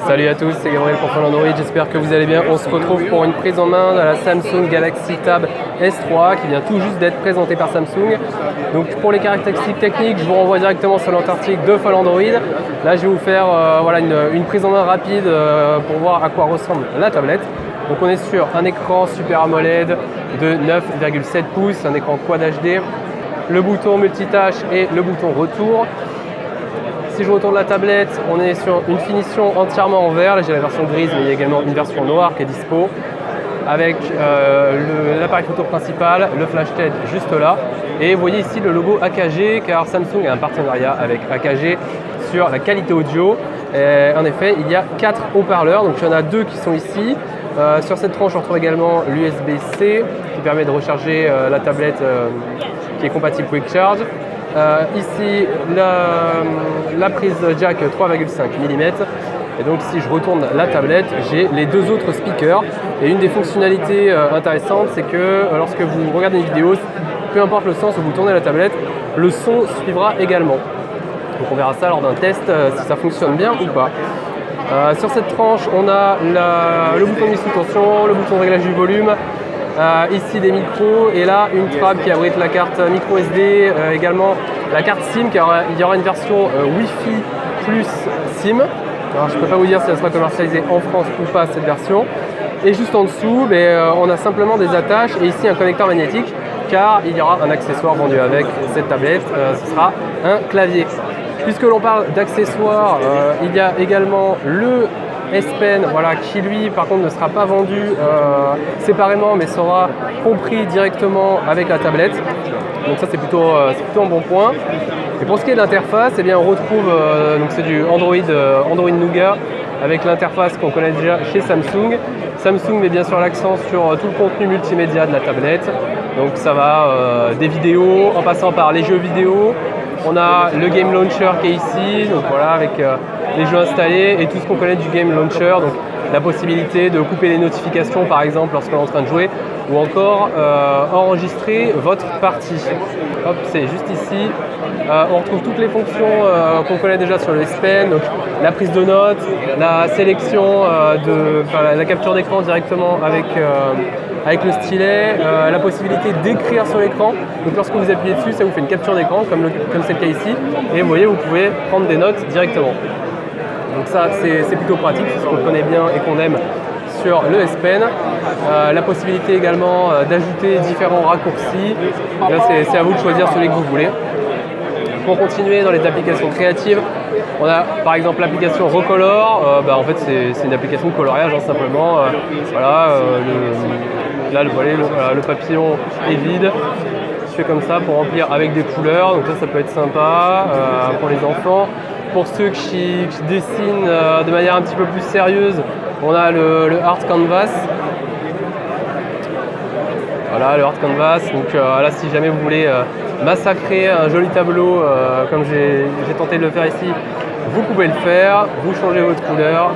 Salut à tous, c'est Gabriel pour Follow Android, j'espère que vous allez bien. On se retrouve pour une prise en main de la Samsung Galaxy Tab S3 qui vient tout juste d'être présentée par Samsung. Donc pour les caractéristiques techniques, je vous renvoie directement sur notre article de Follow Android. Là je vais vous faire une prise en main rapide pour voir à quoi ressemble la tablette. Donc on est sur un écran Super AMOLED de 9,7 pouces, un écran Quad HD, le bouton multitâche et le bouton retour. Si je retourne la tablette, on est sur une finition entièrement en verre. Là, j'ai la version grise, mais il y a également une version noire qui est dispo. Avec l'appareil photo principal, le flash TED juste là. Et vous voyez ici le logo AKG, car Samsung a un partenariat avec AKG sur la qualité audio. Et en effet, il y a 4 haut-parleurs, donc il y en a 2 qui sont ici. Sur cette tranche, on retrouve également l'USB-C qui permet de recharger la tablette qui est compatible Quick Charge. Ici, la prise jack 3,5 mm. Et donc, si je retourne la tablette, j'ai les 2 autres speakers. Et une des fonctionnalités intéressantes, c'est que lorsque vous regardez une vidéo, peu importe le sens où vous tournez la tablette, le son suivra également. Donc, on verra ça lors d'un test, si ça fonctionne bien ou pas. Sur cette tranche, on a le bouton de mise sous tension, le bouton de réglage du volume. Ici des micros et là une trappe qui abrite la carte micro SD, également la carte SIM car il y aura une version Wi-Fi plus SIM. Alors je ne peux pas vous dire si elle sera commercialisée en France ou pas cette version. Et juste en dessous, on a simplement des attaches et ici un connecteur magnétique car il y aura un accessoire vendu avec cette tablette, ce sera un clavier. Puisque l'on parle d'accessoires, il y a également le S Pen, qui lui par contre ne sera pas vendu séparément mais sera compris directement avec la tablette. Donc ça c'est plutôt un bon point. Et pour ce qui est de l'interface, on retrouve c'est du Android Nougat avec l'interface qu'on connaît déjà chez Samsung. Samsung met bien sûr l'accent sur tout le contenu multimédia de la tablette. Donc ça va des vidéos en passant par les jeux vidéo. On a le Game Launcher qui est ici, donc voilà, avec les jeux installés et tout ce qu'on connaît du Game Launcher, donc la possibilité de couper les notifications par exemple lorsqu'on est en train de jouer ou encore enregistrer votre partie. Hop, c'est juste ici. On retrouve toutes les fonctions qu'on connaît déjà sur le S Pen, donc la prise de notes, la sélection, la capture d'écran directement avec le stylet, la possibilité d'écrire sur l'écran. Donc lorsque vous appuyez dessus, ça vous fait une capture d'écran comme c'est le cas ici. Et vous voyez, vous pouvez prendre des notes directement. Donc ça, c'est plutôt pratique, c'est ce qu'on connaît bien et qu'on aime sur le S Pen. La possibilité également d'ajouter différents raccourcis. Là, c'est à vous de choisir celui que vous voulez. Pour continuer dans les applications créatives, on a par exemple l'application Recolor. En fait, c'est une application de coloriage simplement. Là, le papillon est vide. Je fais comme ça pour remplir avec des couleurs. Donc ça peut être sympa pour les enfants. Pour ceux qui dessinent de manière un petit peu plus sérieuse, on a le Art Canvas. Voilà, le Art Canvas. Donc là, si jamais vous voulez massacrer un joli tableau comme j'ai tenté de le faire ici, vous pouvez le faire. Vous changez votre couleur.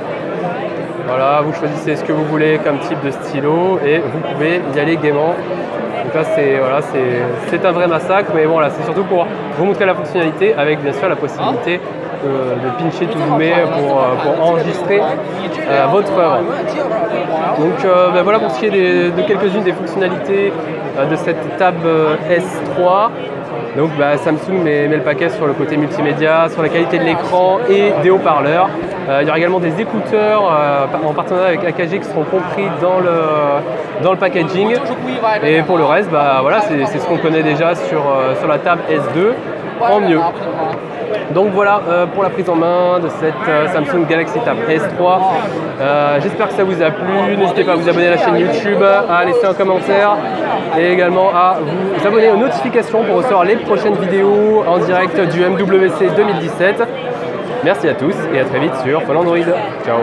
Voilà, vous choisissez ce que vous voulez comme type de stylo et vous pouvez y aller gaiement. Donc là, c'est un vrai massacre, mais bon, là, c'est surtout pour vous montrer la fonctionnalité avec bien sûr la possibilité de pincher tout zoomé pour enregistrer votre œuvre. Donc voilà pour ce qui est de quelques-unes des fonctionnalités de cette Tab S3. Donc Samsung met le paquet sur le côté multimédia, sur la qualité de l'écran et des haut-parleurs. Il y aura également des écouteurs en partenariat avec AKG qui seront compris dans le packaging. Et pour le reste, c'est ce qu'on connaît déjà sur la Tab S2 en mieux. Donc voilà pour la prise en main de cette Samsung Galaxy Tab S3. J'espère que ça vous a plu. N'hésitez pas à vous abonner à la chaîne YouTube, à laisser un commentaire et également à vous abonner aux notifications pour recevoir les prochaines vidéos en direct du MWC 2017. Merci à tous et à très vite sur Follow Android. Ciao.